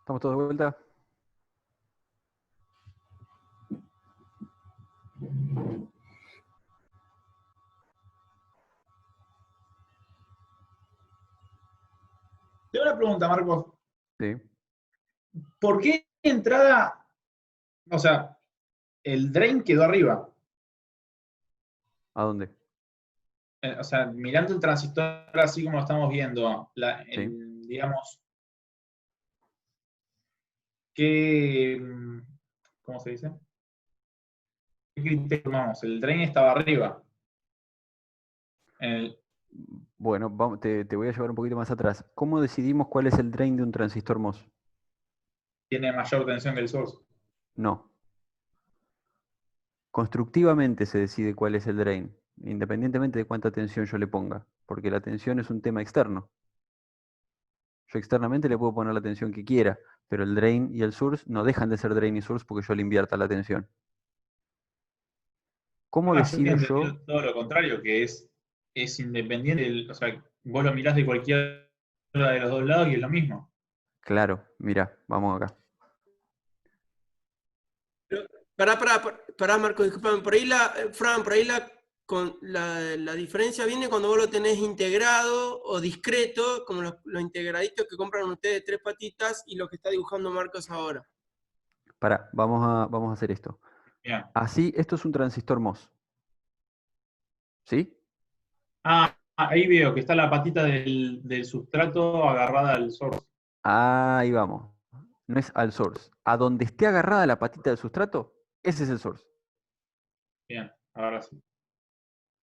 ¿Estamos todos de vuelta? Tengo una pregunta, Marcos. Sí. ¿Por qué entrada, o sea, el drain quedó arriba? ¿A dónde? O sea, mirando el transistor así como lo estamos viendo, Sí. digamos, ¿qué, cómo se dice? ¿Qué criterio tomamos? El drain estaba arriba. El- Bueno, te voy a llevar un poquito más atrás. ¿Cómo decidimos cuál es el drain de un transistor MOS? Tiene mayor tensión que el source. No. Constructivamente se decide cuál es el drain, independientemente de cuánta tensión yo le ponga, porque la tensión es un tema externo. Yo externamente le puedo poner la tensión que quiera, pero el drain y el source no dejan de ser drain y source porque yo le invierta la tensión. ¿Cómo Yo había decido entendido yo? todo lo contrario, que es independiente, o sea, vos lo mirás de cualquiera de los dos lados y es lo mismo. Claro, mira, vamos acá. Pero, pará, Marco, discúlpame. Por ahí Fran, por ahí la diferencia viene cuando vos lo tenés integrado o discreto, como los integraditos que compran ustedes de 3 patitas y lo que está dibujando Marcos ahora. Pará, vamos a hacer esto. Bien. Así, esto es un transistor MOS. ¿Sí? Ahí veo que está la patita del sustrato agarrada al source. Ahí vamos. No es al source. A donde esté agarrada la patita del sustrato, ese es el source. Bien, ahora sí.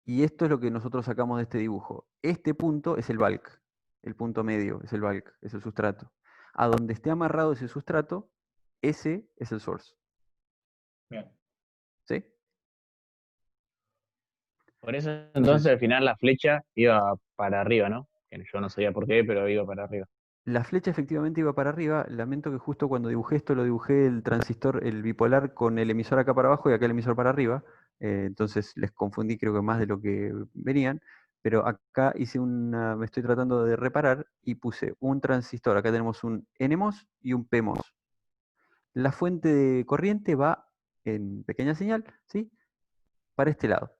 Y esto es lo que nosotros sacamos de este dibujo. Este punto es el bulk. El punto medio es el bulk, es el sustrato. A donde esté amarrado ese sustrato, ese es el source. Bien. ¿Sí? Por eso entonces Entonces, al final la flecha iba para arriba, ¿no? Que yo no sabía por qué, pero iba para arriba. la flecha efectivamente iba para arriba. Lamento que justo cuando dibujé esto lo dibujé el transistor, el bipolar con el emisor acá para abajo y acá el emisor para arriba. Entonces les confundí creo que más de lo que venían. Pero acá me estoy tratando de reparar y puse un transistor. Acá tenemos un NMOS y un PMOS. La fuente de corriente va en pequeña señal, ¿sí? Para este lado.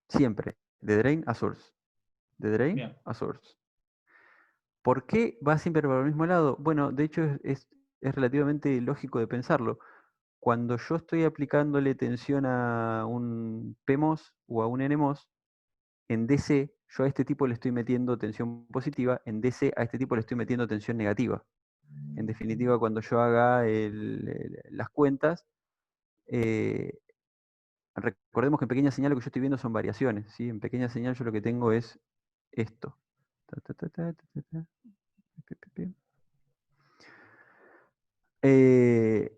Siempre. De drain a source. De drain Bien. a source. ¿Por qué va siempre para el mismo lado? Bueno, de hecho es relativamente lógico de pensarlo. Cuando yo estoy aplicándole tensión a un PMOS o a un NMOS, en DC yo a este tipo le estoy metiendo tensión positiva, en DC a este tipo le estoy metiendo tensión negativa. En definitiva, cuando yo haga las cuentas, eh, recordemos que en pequeña señal lo que yo estoy viendo son variaciones, ¿sí? En pequeña señal yo lo que tengo es esto. Ta, ta, ta, ta, ta, ta, ta. Pi, pi, pi. Eh,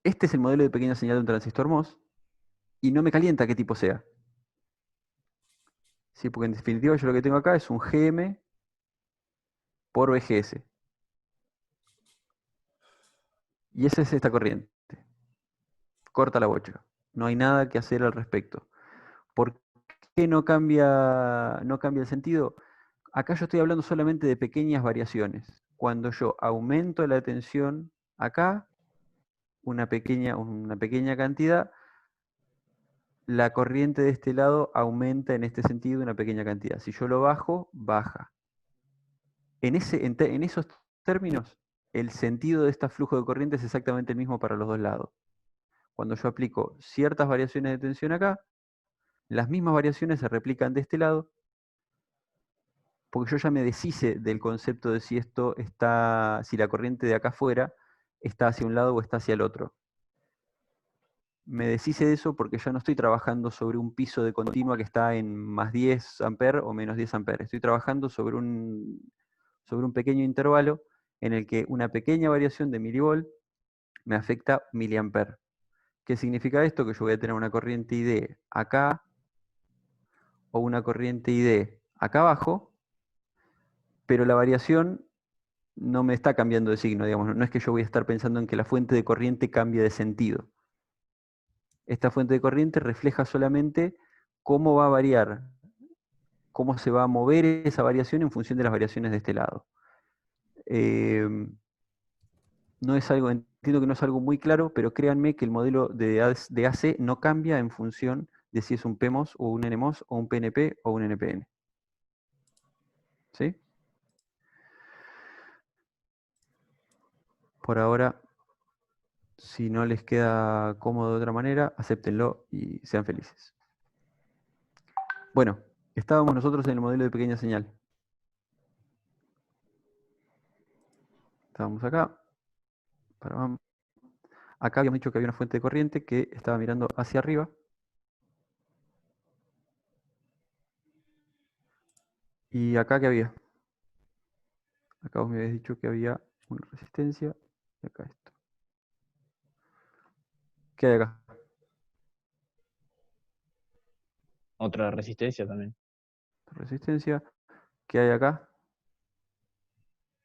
Este es el modelo de pequeña señal de un transistor MOS y no me calienta qué tipo sea. Sí, porque en definitiva yo lo que tengo acá es un GM por VGS. Y esa es esta corriente. Corta la bocha. No hay nada que hacer al respecto. ¿Por qué no cambia el sentido? Acá yo estoy hablando solamente de pequeñas variaciones. Cuando yo aumento la tensión acá, una pequeña cantidad, la corriente de este lado aumenta en este sentido una pequeña cantidad. Si yo lo bajo, baja. En esos términos, el sentido de este flujo de corriente es exactamente el mismo para los dos lados. Cuando yo aplico ciertas variaciones de tensión acá, las mismas variaciones se replican de este lado, porque yo ya me deshice del concepto de si la corriente de acá afuera está hacia un lado o está hacia el otro. Me deshice de eso porque ya no estoy trabajando sobre un piso de continua que está en más 10 amperes o menos 10 amperes. Estoy trabajando sobre un pequeño intervalo en el que una pequeña variación de milivolt me afecta miliamper. ¿Qué significa esto? Que yo voy a tener una corriente ID acá o una corriente ID acá abajo, pero la variación no me está cambiando de signo, digamos. No es que yo voy a estar pensando en que la fuente de corriente cambie de sentido. Esta fuente de corriente refleja solamente cómo va a variar, cómo se va a mover esa variación en función de las variaciones de este lado. No es algo, entiendo que no es algo muy claro, pero créanme que el modelo de AC no cambia en función de si es un PMOS o un NMOS o un PNP o un NPN. ¿Sí? Por ahora, si no les queda cómodo de otra manera, acéptenlo y sean felices. Bueno, estábamos nosotros en el modelo de pequeña señal. Estábamos acá. Acá habíamos dicho que había una fuente de corriente que estaba mirando hacia arriba. ¿Y acá qué había? Acá vos me habías dicho que había una resistencia. Y acá esto. ¿Qué hay acá? Otra resistencia también. Resistencia. ¿Qué hay acá?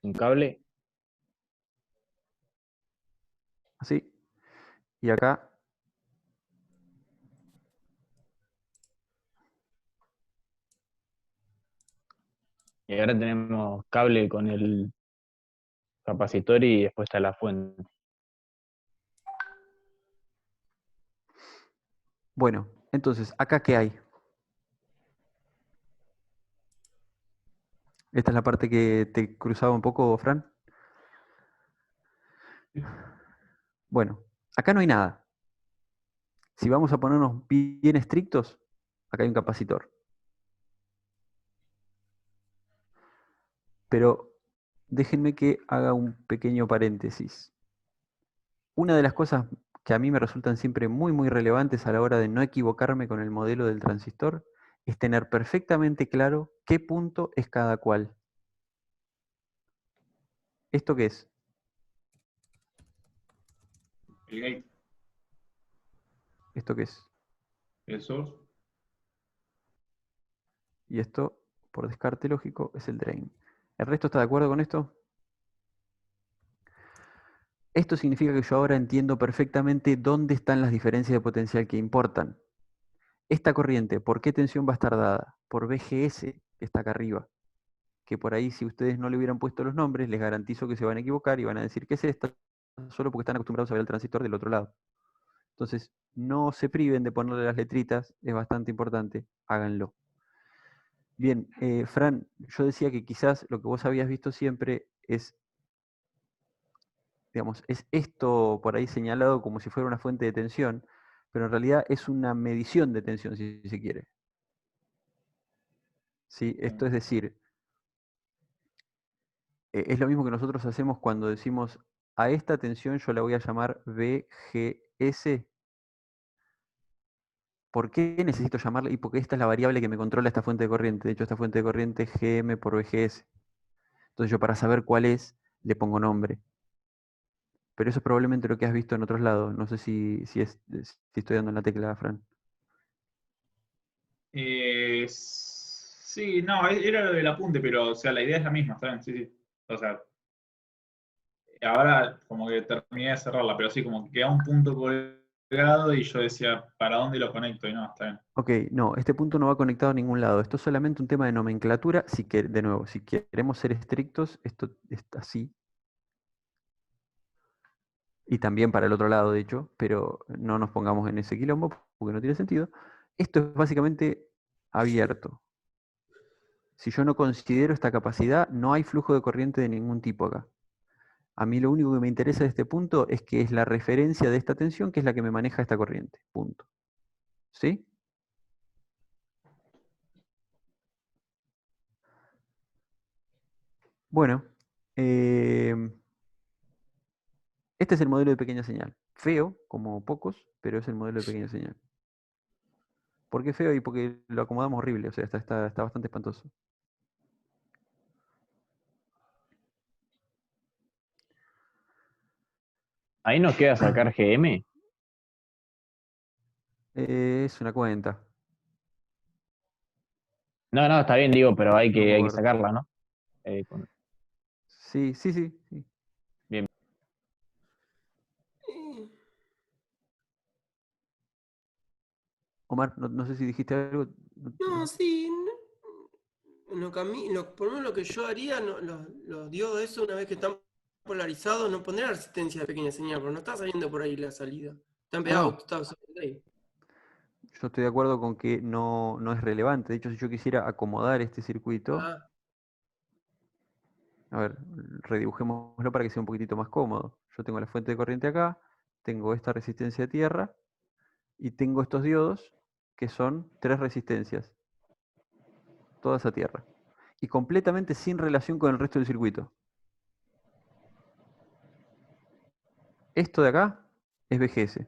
Un cable. Así. Y acá. Y ahora tenemos cable con el capacitor y después está la fuente. Bueno, entonces, ¿acá qué hay? Esta es la parte que te cruzaba un poco, Fran. Bueno, acá no hay nada. Si vamos a ponernos bien estrictos, acá hay un capacitor. Pero déjenme que haga un pequeño paréntesis. Una de las cosas que a mí me resultan siempre muy relevantes a la hora de no equivocarme con el modelo del transistor es tener perfectamente claro qué punto es cada cual. ¿Esto qué es? El gate, ¿Esto qué es? el source. Y esto, por descarte lógico, es el drain. ¿El resto está de acuerdo con esto? Esto significa que yo ahora entiendo perfectamente dónde están las diferencias de potencial que importan. Esta corriente, ¿por qué tensión va a estar dada? Por VGS, que está acá arriba. Que por ahí, si ustedes no le hubieran puesto los nombres, les garantizo que se van a equivocar y van a decir que es esta, solo porque están acostumbrados a ver el transistor del otro lado. Entonces, no se priven de ponerle las letritas, es bastante importante, háganlo. Bien, Fran, yo decía que quizás lo que vos habías visto siempre es, digamos, es esto por ahí señalado como si fuera una fuente de tensión, pero en realidad es una medición de tensión, si se quiere. ¿Sí? Esto es decir, es lo mismo que nosotros hacemos cuando decimos a esta tensión yo la voy a llamar VGS. ¿Por qué necesito llamarla? Y porque esta es la variable que me controla esta fuente de corriente. De hecho, esta fuente de corriente es GM por VGS. Entonces yo para saber cuál es, le pongo nombre. Pero eso es probablemente lo que has visto en otros lados. No sé si estoy dando en la tecla, Fran. Sí, no, era lo del apunte, pero o sea, la idea es la misma, ¿saben? Sí, sí. O sea, ahora como que terminé de cerrarla, pero sí, como que queda un punto colgado y yo decía, ¿para dónde lo conecto? Y no, está bien. Ok, no, este punto no va conectado a ningún lado. Esto es solamente un tema de nomenclatura. De nuevo, si queremos ser estrictos, esto está así. Y también para el otro lado, de hecho, pero no nos pongamos en ese quilombo porque no tiene sentido. Esto es básicamente abierto. Si yo no considero esta capacidad, no hay flujo de corriente de ningún tipo acá. A mí lo único que me interesa de este punto es que es la referencia de esta tensión que es la que me maneja esta corriente. Punto. ¿Sí? Bueno, este es el modelo de pequeña señal. Feo, como pocos, pero es el modelo de pequeña señal. ¿Por qué feo? Y porque lo acomodamos horrible, o sea, está bastante espantoso. Ahí nos queda sacar GM. Es una cuenta, No, no, está bien, digo, pero hay no me que acuerdo. sacarla, ¿no? Sí. Bien. Omar, no sé si dijiste algo. No, sí. Por lo menos lo que yo haría, los diodos eso, una vez que están polarizados, no pondría resistencia de pequeña señal, porque no está saliendo por ahí la salida. Están pegados, No. está usando el drain. Yo estoy de acuerdo con que no es relevante. De hecho, si yo quisiera acomodar este circuito, Ah, a ver, redibujémoslo para que sea un poquitito más cómodo. Yo tengo la fuente de corriente acá, tengo esta resistencia de tierra y tengo estos diodos que son 3 resistencias, todas a tierra, y completamente sin relación con el resto del circuito. Esto de acá es VGS.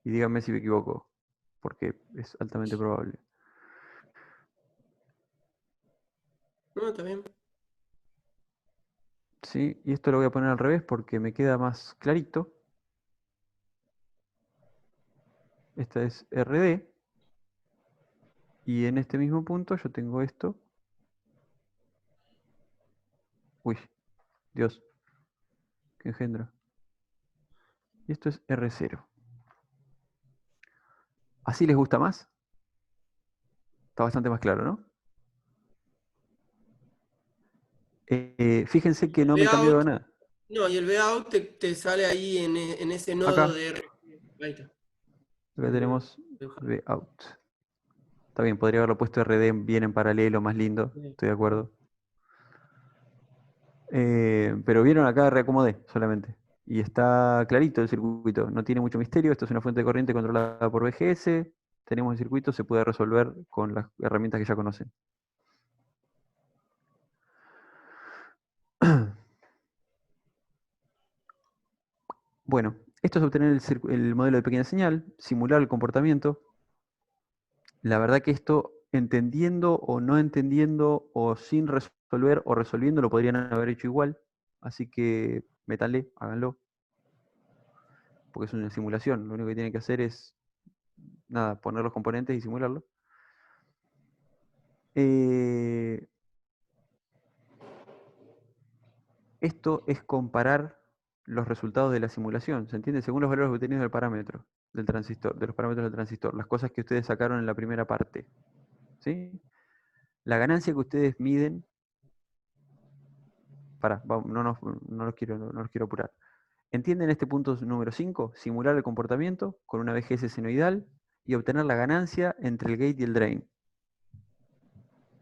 Y díganme si me equivoco, porque es altamente probable. no, está bien. Sí, y esto lo voy a poner al revés porque me queda más clarito. Esta es RD. Y en este mismo punto yo tengo esto. Uy, Dios, qué engendro. Y esto es R0. ¿Así les gusta más? Está bastante más claro, ¿no? Fíjense que no me cambió Vout, nada. no, y el Vout te sale ahí en ese nodo Acá. de R. Ahí está. Acá tenemos Vout. Está bien, podría haberlo puesto RD bien en paralelo, más lindo. Estoy de acuerdo. Pero vieron acá reacomodé solamente. Y está clarito el circuito. No tiene mucho misterio. Esto es una fuente de corriente controlada por VGS. Tenemos el circuito, se puede resolver con las herramientas que ya conocen. Bueno, esto es obtener el modelo de pequeña señal, simular el comportamiento. La verdad que esto, entendiendo o no entendiendo, o sin resolver o resolviendo, lo podrían haber hecho igual. Así que métanle, háganlo. Porque es una simulación. Lo único que tienen que hacer es, nada, poner los componentes y simularlo. Esto es comparar los resultados de la simulación, ¿se entiende? Según los valores obtenidos del parámetro del transistor, de los parámetros del transistor, las cosas que ustedes sacaron en la primera parte, ¿sí? La ganancia que ustedes miden, no los quiero apurar. ¿Entienden este punto número 5? Simular el comportamiento con una VGS senoidal y obtener la ganancia entre el gate y el drain.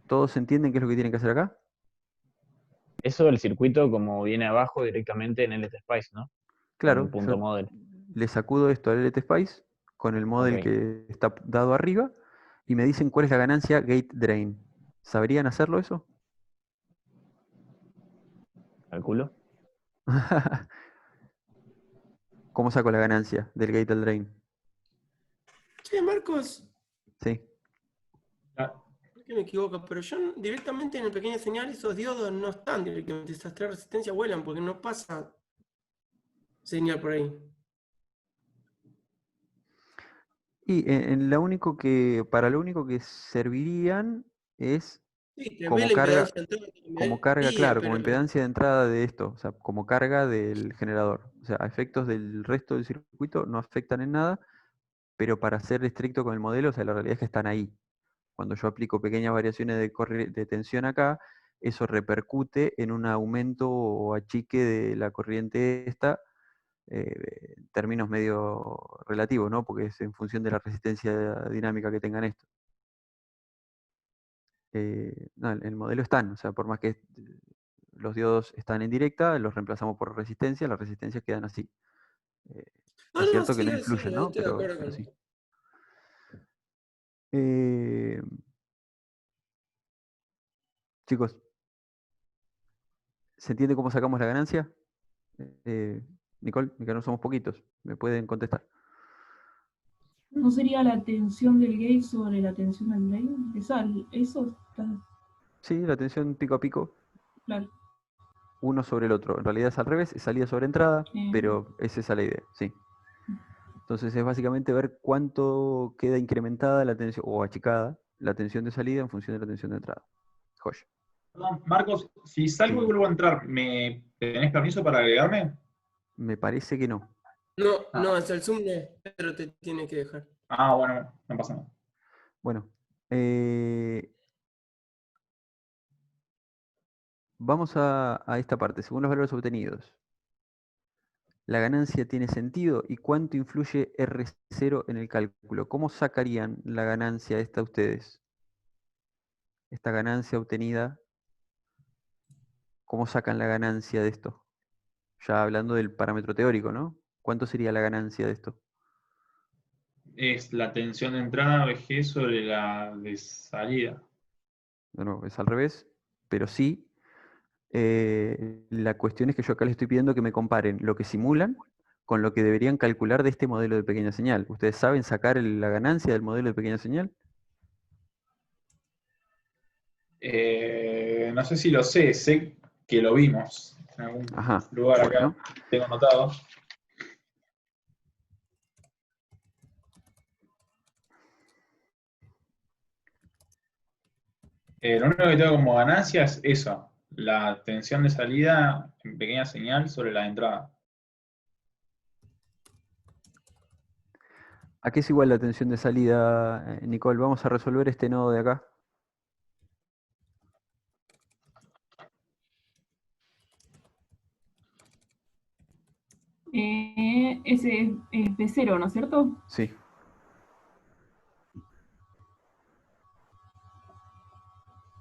¿Todos entienden qué es lo que tienen que hacer acá? Eso el circuito como viene abajo directamente en LTSpice, ¿no? Claro, Un punto yo model. le sacudo esto al LTSpice con el model Ok. que está dado arriba y me dicen cuál es la ganancia gate drain. ¿Sabrían hacerlo eso? Calculo. ¿Cómo saco la ganancia del gate al drain? Che, Marcos, Sí. Ah, ¿por qué me equivoco? Pero yo directamente en el pequeña señal esos diodos no están directamente. Esas 3 resistencias vuelan porque no pasa señal por ahí. Y para lo único que servirían es Sí, te ve como la carga, impedancia entrada, te como ve carga, guía, claro, como pero impedancia de entrada de esto, o sea, como carga del generador. O sea, a efectos del resto del circuito no afectan en nada, pero para ser estricto con el modelo, o sea, la realidad es que están ahí. Cuando yo aplico pequeñas variaciones de tensión acá, eso repercute en un aumento o achique de la corriente esta, en términos medio relativos, ¿no? Porque es en función de la resistencia dinámica que tengan esto. No, el modelo están, o sea, por más que los diodos están en directa, los reemplazamos por resistencia, las resistencias quedan así. Ah, Es no, cierto que sí, no sí, influyen, ¿no? estoy de acuerdo Pero con sí. eso. Chicos, ¿se entiende cómo sacamos la ganancia? Nicole, que no somos poquitos, me pueden contestar. ¿No sería la tensión del gate sobre la tensión del drain? Eso está Sí, la tensión pico a pico, claro. uno sobre el otro. En realidad es al revés, es salida sobre entrada, pero es esa la idea, sí. Entonces es básicamente ver cuánto queda incrementada la tensión, o achicada, la tensión de salida en función de la tensión de entrada. Joya. perdón, Marcos, si salgo y Sí. vuelvo a entrar, ¿me tenés permiso para agregarme? Me parece que no. No, Ah, hasta el Zoom no, pero te tiene que dejar. Ah, bueno, no pasa nada. Bueno, vamos a esta parte. Según los valores obtenidos, la ganancia tiene sentido y cuánto influye R0 en el cálculo. ¿Cómo sacarían la ganancia esta ustedes? Esta ganancia obtenida, ¿cómo sacan la ganancia de esto? Ya hablando del parámetro teórico, ¿no? ¿Cuánto sería la ganancia de esto? Es la tensión de entrada VG sobre la de salida. No, es al revés, pero sí. La cuestión es que yo acá les estoy pidiendo que me comparen lo que simulan con lo que deberían calcular de este modelo de pequeña señal. ¿Ustedes saben sacar la ganancia del modelo de pequeña señal? No sé si lo sé que lo vimos en algún Ajá, lugar acá, bueno. tengo anotado. Lo único que tengo como ganancia es eso, la tensión de salida en pequeña señal sobre la de entrada. ¿A qué es igual la tensión de salida, Nicole? Vamos a resolver este nodo de acá. Ese es B0, ¿no es cierto? Sí.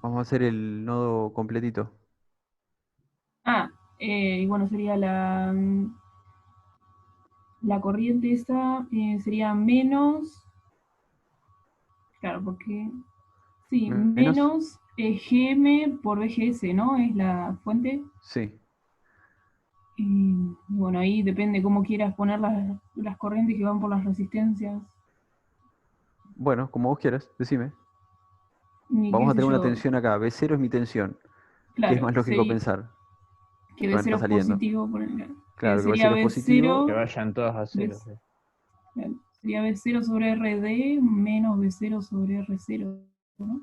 Vamos a hacer el nodo completito. Y bueno, sería la corriente esa, sería menos, claro, porque, sí, ¿Menos? menos GM por BGS, ¿no? Es la fuente. Sí. Y bueno, ahí depende cómo quieras poner las corrientes que van por las resistencias. Bueno, como vos quieras, decime. Ni qué Vamos a sé tener una yo, tensión acá. B0 es mi tensión. ¿Qué es claro, más lógico pensar? que Que van a estar B0 es saliendo. positivo, que Claro, que sería B0 es positivo. Que B0, vayan todas a cero. Sí. sería B0 sobre RD menos B0 sobre R0, ¿no?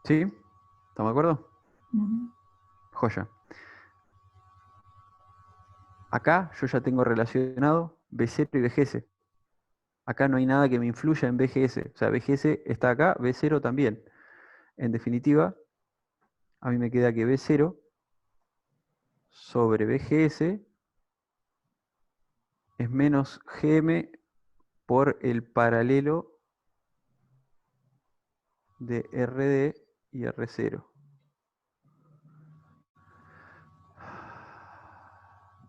¿Sí? ¿Estamos de acuerdo? Ujú. Joya. Acá yo ya tengo relacionado B0 y BGS. Acá no hay nada que me influya en BGS. O sea, BGS está acá, B0 también. En definitiva, a mí me queda que B0 sobre BGS es menos GM por el paralelo de RD y R0.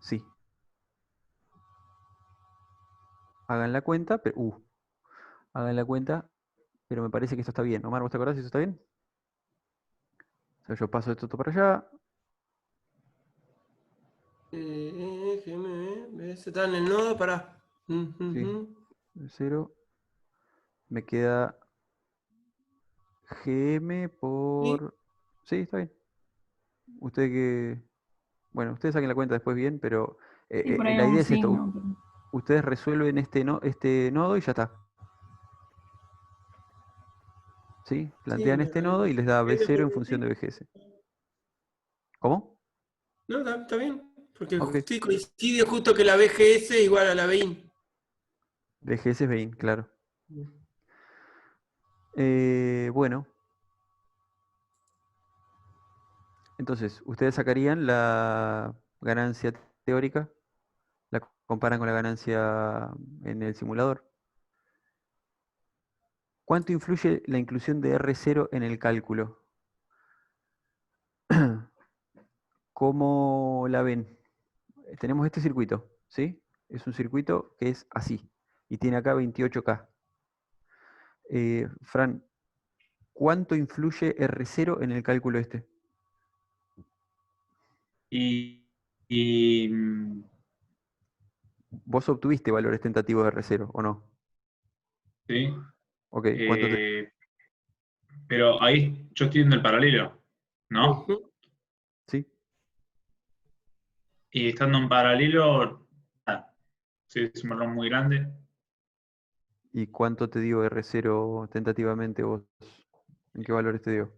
Sí. Hagan la cuenta, pero... hagan la cuenta, pero me parece que esto está bien. Omar, ¿vos te acordás si esto está bien? O sea, yo paso esto para allá. ¿Ves? Está en el nodo, para. Sí. 0. Me queda GM por... Sí, está bien. Usted que... Bueno, ustedes saquen la cuenta después bien, pero Sí, por ahí la idea un es esto. signo. Pero... Ustedes resuelven este nodo y ya está. ¿Sí? Sí, Plantean este nodo y les da B0 en función sí. de BGS. ¿Cómo? No, está bien. Porque Ok. sí, coincide justo que la BGS igual a la BIN. BGS es BIN, claro. Bueno. Entonces, ustedes sacarían la ganancia teórica, la comparan con la ganancia en el simulador. ¿Cuánto influye la inclusión de R0 en el cálculo? ¿Cómo la ven? Tenemos este circuito, ¿sí? Es un circuito que es así y tiene acá 28K. Fran, ¿cuánto influye R0 en el cálculo este? Y Vos obtuviste valores tentativos de R0, ¿o no? sí, Ok, ¿cuánto te... pero ahí yo estoy viendo el paralelo, ¿no? ¿Sí? Y estando en paralelo, sí, es un valor muy grande. ¿Y cuánto te dio R0 tentativamente vos? ¿En qué valores te dio?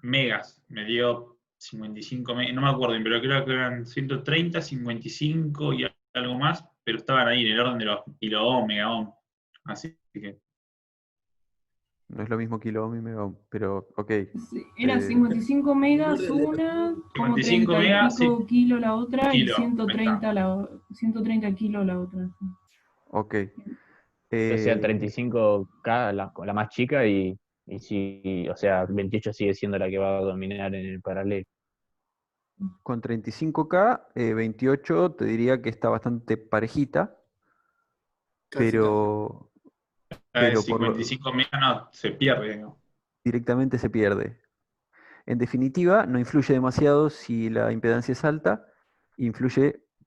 Megas, me dio 55 megas, no me acuerdo, pero creo que eran 130, 55 y algo más, pero estaban ahí en el orden de los kilo-ohm, mega-ohm. Así que No es lo mismo kilo ohm y mega ohm, pero ok. Sí, era Eh, 55 megas una, como 55 30 y megas, sí, pico kilo la otra y kilo, ahí está. 130 kilos la otra. Sí. ok. O sea, Eh, 35K la más chica y sí, o sea, 28 sigue siendo la que va a dominar en el paralelo. con 35K, 28 te diría que está bastante parejita, Casi, casi. pero, La de pero por lo, 55 megas no, se pierde, ¿no? directamente se pierde. En definitiva, no influye demasiado si la impedancia es alta,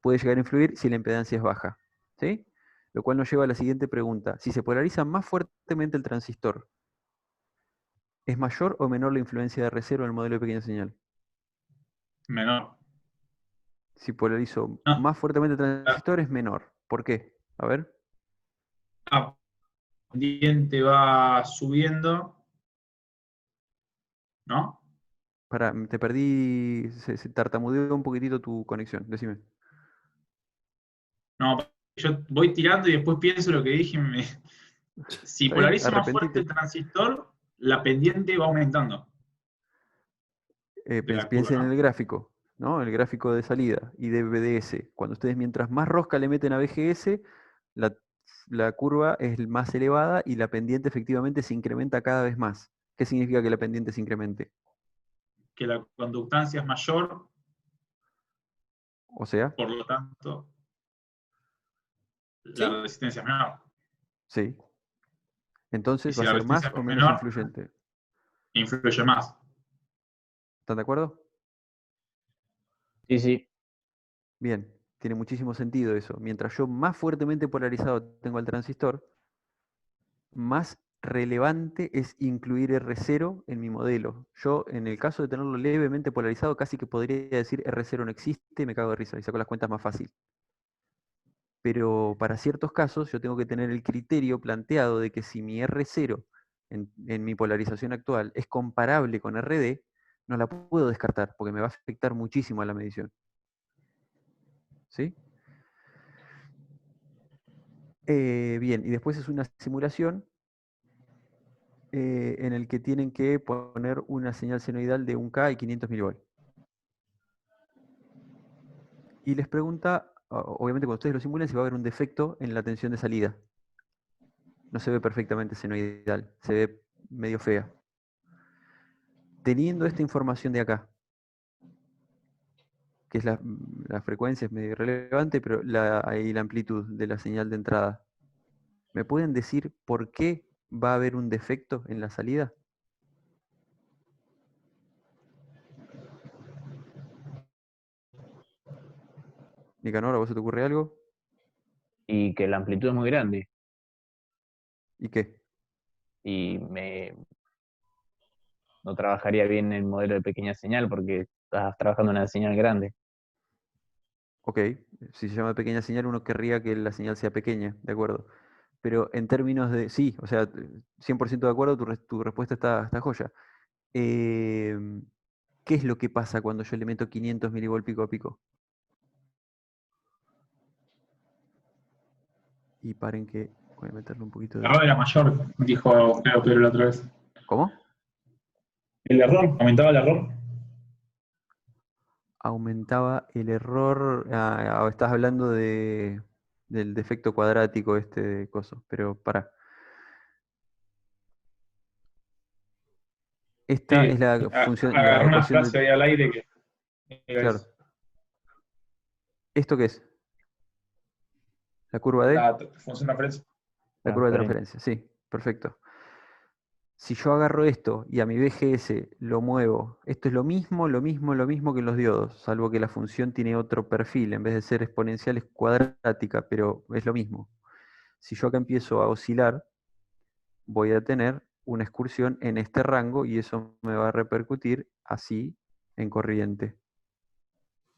puede llegar a influir si la impedancia es baja. ¿Sí? Lo cual nos lleva a la siguiente pregunta. Si se polariza más fuertemente el transistor, ¿es mayor o menor la influencia de R0 en el modelo de pequeña señal? Menor. Si polarizo No, más fuertemente el la transistor es menor. ¿Por qué? A ver. pendiente va subiendo, ¿no? Te perdí, se tartamudeó un poquitito tu conexión, decime. No, yo voy tirando y después pienso lo que dije. Si ¿Está bien? polarizo más fuerte Arrepentite. el transistor, la pendiente va aumentando de la curva, Piensen en ¿no? el gráfico, ¿no? El gráfico de salida y de BDS. Cuando ustedes mientras más rosca le meten a BGS, la, la curva es más elevada y la pendiente efectivamente se incrementa cada vez más. ¿Qué significa que la pendiente se incremente? Que la conductancia es mayor, O sea, por lo tanto, ¿Sí? la resistencia es menor. sí. Y Entonces va si a la ser resistencia más o es menos menor, influyente. influye más. ¿Están de acuerdo? Sí, sí. Bien, tiene muchísimo sentido eso. Mientras yo más fuertemente polarizado tengo al transistor, más relevante es incluir R0 en mi modelo. Yo, en el caso de tenerlo levemente polarizado, casi que podría decir R0 no existe y me cago de risa y saco las cuentas más fácil. Pero para ciertos casos yo tengo que tener el criterio planteado de que si mi R0 en mi polarización actual es comparable con RD, no la puedo descartar porque me va a afectar muchísimo a la medición. ¿Sí? Bien, y después es una simulación en el que tienen que poner una señal senoidal de 1K y 500 mV. Y les pregunta, obviamente cuando ustedes lo simulen, si va a haber un defecto en la tensión de salida. No se ve perfectamente senoidal, se ve medio fea. Teniendo esta información de acá, que es la frecuencia, es medio irrelevante, pero y la amplitud de la señal de entrada, ¿me pueden decir por qué va a haber un defecto en la salida? Nicanor, ¿a vos se te ocurre algo? Y que la amplitud es muy grande ¿Y qué? y no trabajaría bien el modelo de pequeña señal porque estás trabajando en una señal grande. Ok, si se llama pequeña señal, uno querría que la señal sea pequeña, de acuerdo. Pero en términos de, sí, o sea, 100% de acuerdo, tu respuesta está joya. ¿Qué es lo que pasa cuando yo le meto 500 milivolt pico a pico? Y paren que voy a meterle un poquito El de... error era mayor, dijo creo Pedro la otra vez. ¿Cómo? El error, aumentaba el error. Aumentaba el error. Estás hablando del defecto cuadrático este de coso, pero para. Esta es Sí, la función, la agarré una ecuación frase de. ahí al aire que era Claro. eso. ¿Esto qué es? La curva de. La función de referencia. La curva de Transferencia. transferencia. Sí, perfecto. Si yo agarro esto y a mi BGS lo muevo, esto es lo mismo que los diodos, salvo que la función tiene otro perfil, en vez de ser exponencial es cuadrática, pero es lo mismo. Si yo acá empiezo a oscilar, voy a tener una excursión en este rango y eso me va a repercutir así en corriente.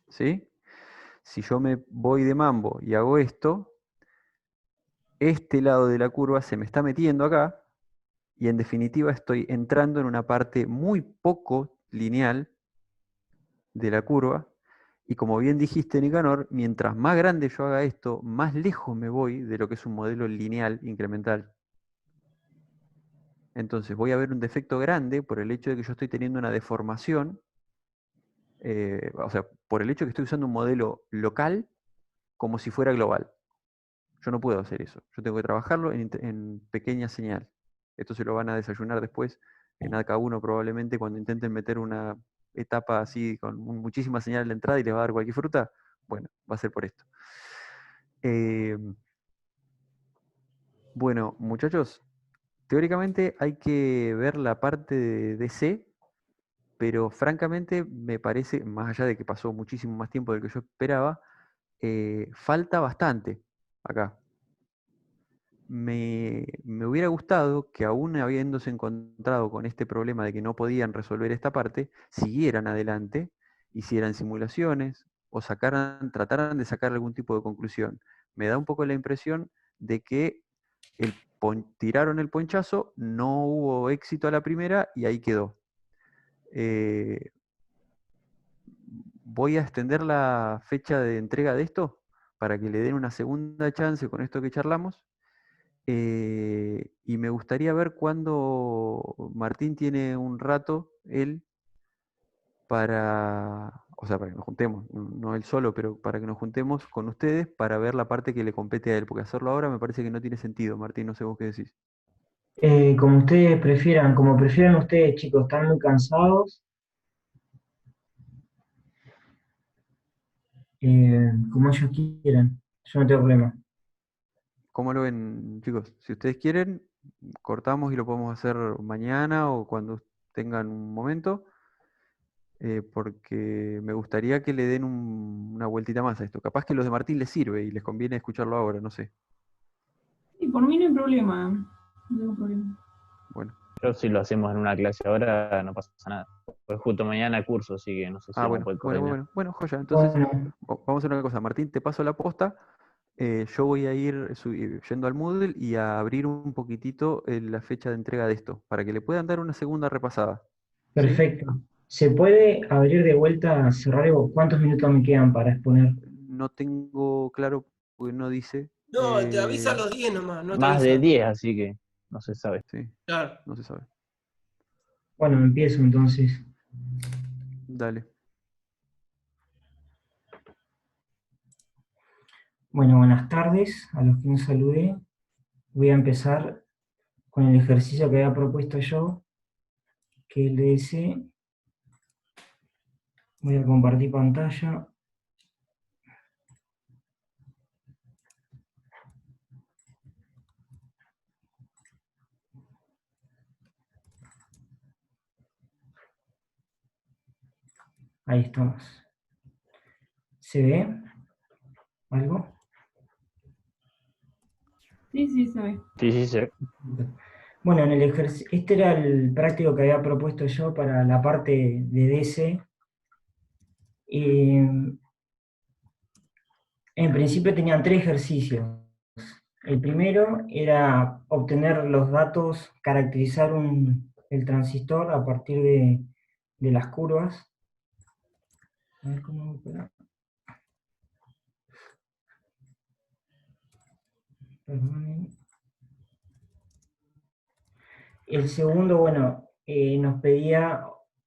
¿Sí? Si yo me voy de mambo y hago esto, este lado de la curva se me está metiendo acá y en definitiva estoy entrando en una parte muy poco lineal de la curva Y como bien dijiste, Nicanor, mientras más grande yo haga esto, más lejos me voy de lo que es un modelo lineal incremental. Entonces voy a ver un defecto grande por el hecho de que yo estoy teniendo una deformación, o sea, por el hecho de que estoy usando un modelo local como si fuera global. Yo no puedo hacer eso. Yo tengo que trabajarlo en pequeña señal. Esto se lo van a desayunar después en AK1 probablemente cuando intenten meter una etapa así con muchísima señal en la entrada y les va a dar cualquier fruta. Bueno, va a ser por esto. Bueno, muchachos, teóricamente hay que ver la parte de DC, pero francamente me parece, más allá de que pasó muchísimo más tiempo del que yo esperaba, falta bastante acá. Me hubiera gustado que aún habiéndose encontrado con este problema de que no podían resolver esta parte, siguieran adelante, hicieran simulaciones o trataran de sacar algún tipo de conclusión. Me da un poco la impresión de que tiraron el ponchazo, no hubo éxito a la primera y ahí quedó. Voy a extender la fecha de entrega de esto para que le den una segunda chance con esto que charlamos. Y me gustaría ver cuándo Martín tiene un rato, él, o sea, para que nos juntemos, no él solo, pero para que nos juntemos con ustedes para ver la parte que le compete a él, porque hacerlo ahora me parece que no tiene sentido, Martín, no sé vos qué decís. Como ustedes prefieran, como prefieran ustedes, chicos, están muy cansados. Como ellos quieran, yo no tengo problema. ¿Cómo lo ven, chicos? Si ustedes quieren, cortamos y lo podemos hacer mañana o cuando tengan un momento, porque me gustaría que le den una vueltita más a esto. Capaz que los de Martín les sirve y les conviene escucharlo ahora, no sé. Y por mí no hay problema. No tengo problema. Bueno. Yo si lo hacemos en una clase ahora no pasa nada. Pues justo mañana curso, así que no sé si vamos a poder coordinar. Bueno, joya. Entonces, Bueno, vamos a hacer una cosa. Martín, te paso la posta. Yo voy a ir yendo al Moodle y a abrir un poquitito la fecha de entrega de esto, para que le puedan dar una segunda repasada. ¿Sí? perfecto. ¿Se puede abrir de vuelta, cerrar? ¿Cuántos minutos me quedan para exponer? No tengo claro, porque no dice. No, te avisa a los 10 nomás, no te Más de avisa. 10, así que no se sabe. Sí, Claro. no se sabe. Bueno, empiezo entonces. Dale. Bueno, buenas tardes a los que nos saludé. Voy a empezar con el ejercicio que había propuesto yo, que es el de ese. Voy a compartir pantalla. Ahí estamos. ¿Se ve algo? Sí, sí, se ve. Sí, sí, sí. Bueno, en el este era el práctico que había propuesto yo para la parte de DC. En principio tenían 3 ejercicios. El primero era obtener los datos, caracterizar el transistor a partir de las curvas. A ver cómo hago para- Perdonen. El segundo, bueno, nos pedía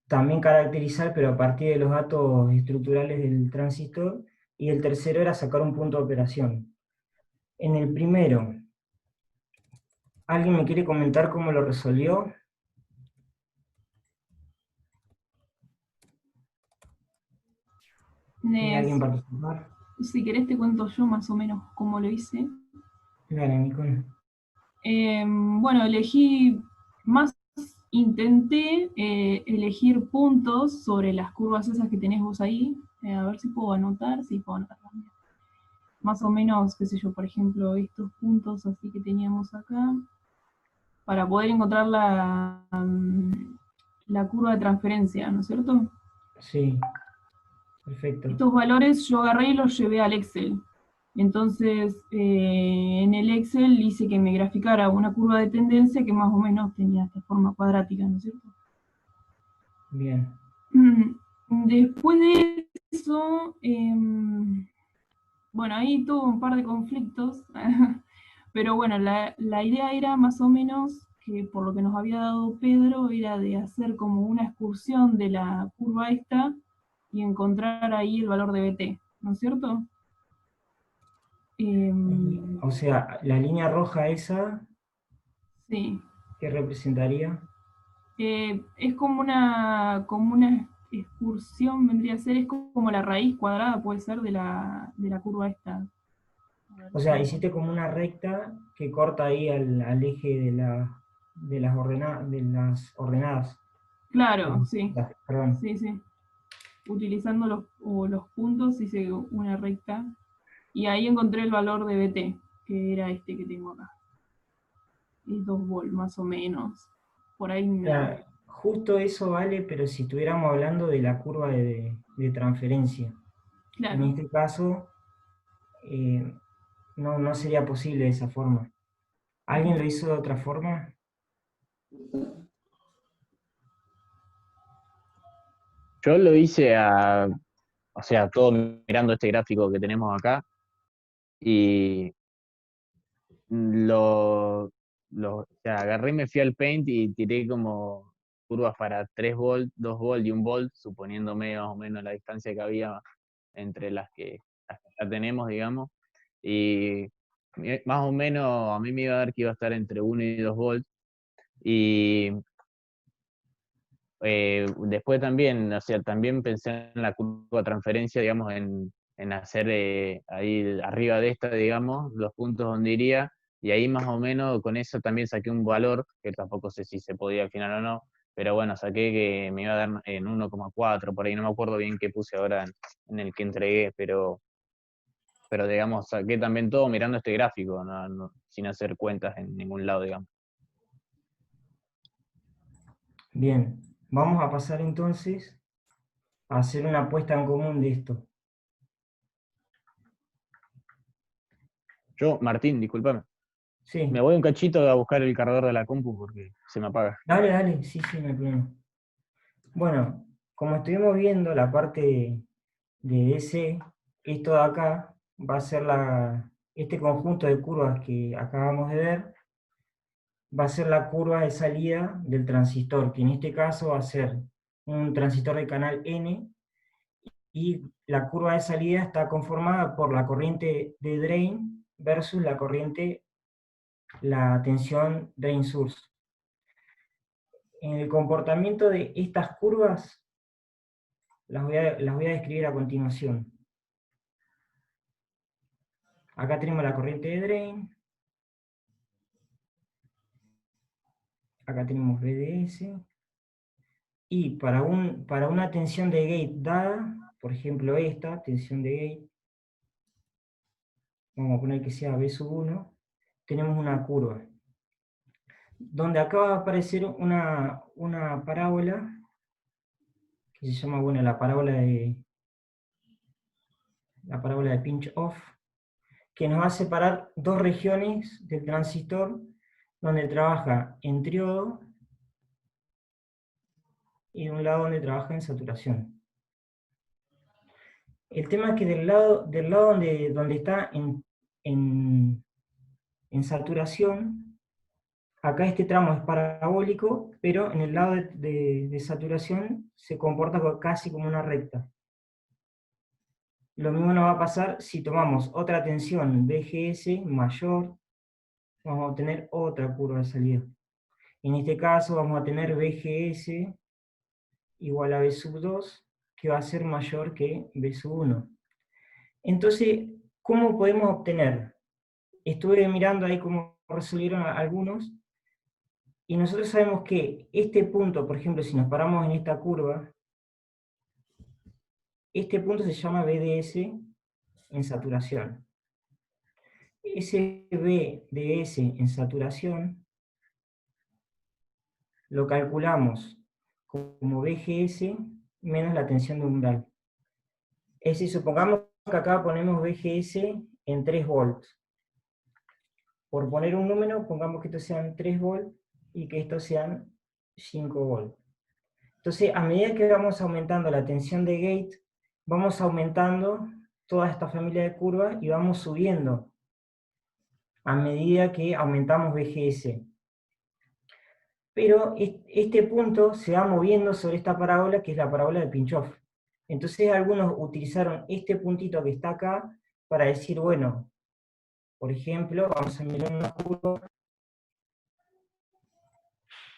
también caracterizar, pero a partir de los datos estructurales del transistor. Y el tercero era sacar un punto de operación. En el primero, ¿alguien me quiere comentar cómo lo resolvió? ¿Tiene alguien participar? Si querés te cuento yo más o menos cómo lo hice. Dale, Nicole. Bueno, intenté elegir puntos sobre las curvas esas que tenés vos ahí. A ver si puedo anotar, sí puedo anotar también. Más o menos, qué sé yo, por ejemplo, estos puntos así que teníamos acá, para poder encontrar la curva de transferencia, ¿no es cierto? Sí, perfecto. Estos valores yo agarré y los llevé al Excel. Entonces, en el Excel hice que me graficara una curva de tendencia que más o menos tenía esta forma cuadrática, ¿no es cierto? Bien. Después de eso, bueno, ahí tuvo un par de conflictos, pero bueno, la idea era más o menos, que por lo que nos había dado Pedro, era de hacer como una excursión de la curva esta y encontrar ahí el valor de BT, ¿no es cierto? O sea, la línea roja esa, Sí. ¿qué representaría? Es como una excursión, vendría a ser, es como la raíz cuadrada, puede ser, de la curva esta. O sea, hiciste como una recta que corta ahí al eje de las ordenadas. Claro, sí, Perdón. sí, sí. Utilizando los puntos hice una recta y ahí encontré el valor de BT, que era este que tengo acá. Es 2 volt más o menos. Por ahí O sea, justo eso vale, pero si estuviéramos hablando de la curva de transferencia. En claro. este caso, no sería posible de esa forma. ¿Alguien lo hizo de otra forma? Yo lo hice o sea, todo mirando este gráfico que tenemos acá, y o sea, agarré, me fui al Paint y tiré como curvas para 3 volt, 2 volt y 1 volt, suponiéndome más o menos la distancia que había entre las que ya tenemos, digamos, y más o menos a mí me iba a dar que iba a estar entre 1 y 2 volts, y después también, o sea, también pensé en la curva de transferencia, digamos, en hacer ahí arriba de esta, digamos, los puntos donde iría, y ahí más o menos con eso también saqué un valor, que tampoco sé si se podía al final o no, pero bueno, saqué que me iba a dar en 1,4, por ahí no me acuerdo bien qué puse ahora en el que entregué, pero digamos, saqué también todo mirando este gráfico, sin hacer cuentas en ningún lado, digamos. Bien, vamos a pasar entonces a hacer una apuesta en común de esto. Yo, Martín, discúlpame. Sí, Me voy un cachito a buscar el cargador de la compu porque se me apaga. dale, sí, no hay problema. Bueno, como estuvimos viendo la parte de DC, esto de acá va a ser este conjunto de curvas que acabamos de ver, va a ser la curva de salida del transistor, que en este caso va a ser un transistor de canal N, y la curva de salida está conformada por la corriente de drain versus la tensión drain source. En el comportamiento de estas curvas las voy a describir a continuación. Acá tenemos la corriente de drain, acá tenemos BDS, y para una tensión de gate dada, por ejemplo esta tensión de gate, vamos a poner que sea B sub 1, tenemos una curva, donde acá va a aparecer una parábola, que se llama, bueno, la parábola de pinch off, que nos va a separar dos regiones del transistor, donde trabaja en triodo, y de un lado donde trabaja en saturación. El tema es que del lado donde está en saturación, acá este tramo es parabólico, pero en el lado de saturación se comporta casi como una recta. Lo mismo nos va a pasar si tomamos otra tensión BGS mayor, vamos a obtener otra curva de salida. En este caso vamos a tener BGS igual a B sub 2, que va a ser mayor que B sub 1. Entonces, ¿cómo podemos obtener? Estuve mirando ahí cómo resolvieron algunos, y nosotros sabemos que este punto, por ejemplo, si nos paramos en esta curva, este punto se llama BDS en saturación. Ese BDS en saturación lo calculamos como BGS menos la tensión de umbral. Es decir, supongamos que acá ponemos BGS en 3 volts. Por poner un número, pongamos que estos sean 3 volts y que estos sean 5 volts. Entonces, a medida que vamos aumentando la tensión de gate, vamos aumentando toda esta familia de curvas y vamos subiendo a medida que aumentamos VGS. Pero este punto se va moviendo sobre esta parábola, que es la parábola de Pinchov. Entonces algunos utilizaron este puntito que está acá para decir, bueno, por ejemplo, vamos a mirar una curva.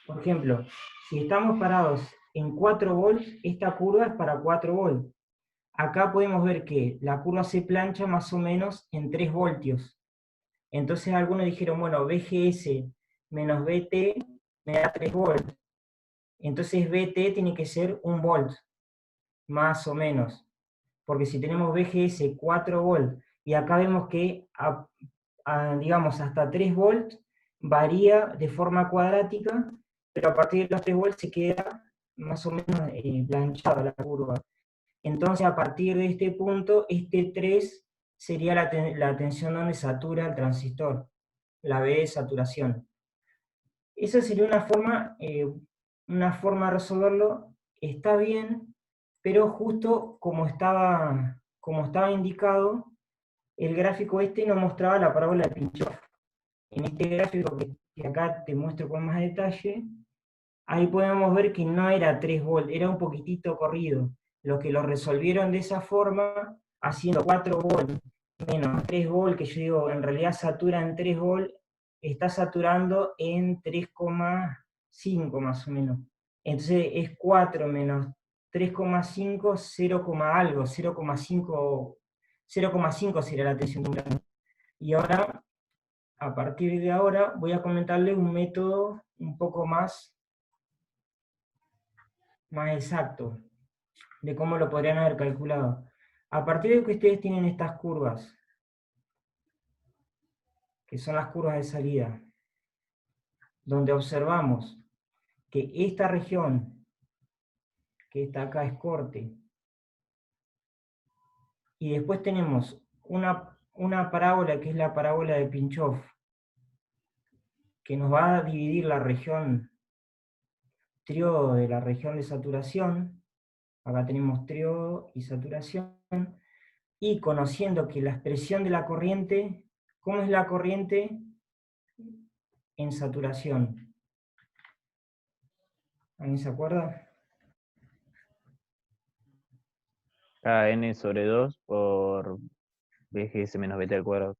Por ejemplo, si estamos parados en 4 volts, esta curva es para 4 volts. Acá podemos ver que la curva se plancha más o menos en 3 voltios. Entonces algunos dijeron, bueno, VGS menos VT me da 3 volts. Entonces VT tiene que ser 1 volt, más o menos. Porque si tenemos VGS 4 volts, y acá vemos que, digamos, hasta 3 volts varía de forma cuadrática, pero a partir de los 3 volts se queda más o menos planchada la curva. Entonces, a partir de este punto, este 3 sería la tensión donde satura el transistor, la B de saturación. Esa sería una forma de resolverlo. Está bien, pero justo como estaba indicado, el gráfico este no mostraba la parábola de Pinchov. En este gráfico que acá te muestro con más detalle, ahí podemos ver que no era 3 volts, era un poquitito corrido. Los que lo resolvieron de esa forma, haciendo 4 volts menos 3 volts, que yo digo, en realidad satura en 3 volts, está saturando en 3,5 más o menos. Entonces es 4 menos 3,5, 0, algo, 0,5 sería la tensión de un grano. Y ahora, a partir de ahora, voy a comentarles un método un poco más exacto de cómo lo podrían haber calculado. A partir de que ustedes tienen estas curvas, que son las curvas de salida, donde observamos que esta región, que está acá, es corte, y después tenemos una parábola que es la parábola de Pinchov, que nos va a dividir la región triodo de la región de saturación. Acá tenemos triodo y saturación, y conociendo que la expresión de la corriente, ¿cómo es la corriente en saturación? ¿Alguien se acuerda? Kn sobre 2 por VGS menos VT al cuadrado.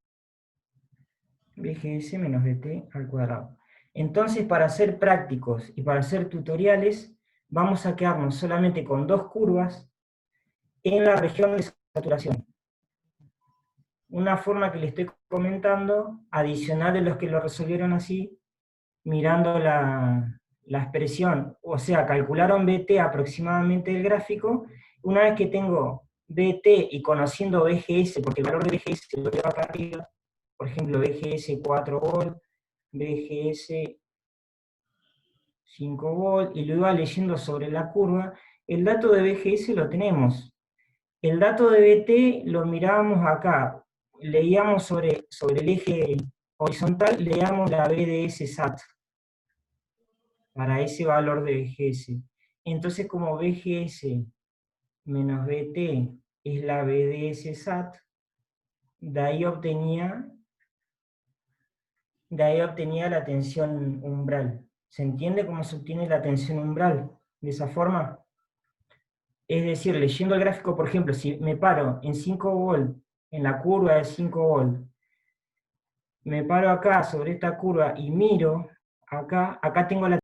VGS menos VT al cuadrado. Entonces, para ser prácticos y para hacer tutoriales, vamos a quedarnos solamente con 2 curvas en la región de saturación. Una forma que les estoy comentando, adicional de los que lo resolvieron así, mirando la expresión, o sea, calcularon VT aproximadamente del gráfico. Una vez que tengo VT y conociendo VGS, porque el valor de VGS lo lleva acá arriba, por ejemplo, VGS 4 volt, VGS 5 volt, y lo iba leyendo sobre la curva, el dato de VGS lo tenemos. El dato de VT lo mirábamos acá, leíamos sobre el eje horizontal, leíamos la BDS SAT, para ese valor de VGS. Entonces, como VGS menos VT es la BDS SAT, de ahí obtenía la tensión umbral. ¿Se entiende cómo se obtiene la tensión umbral? De esa forma. Es decir, leyendo el gráfico, por ejemplo, si me paro en 5 volt, en la curva de 5 volt, me paro acá sobre esta curva y miro acá tengo la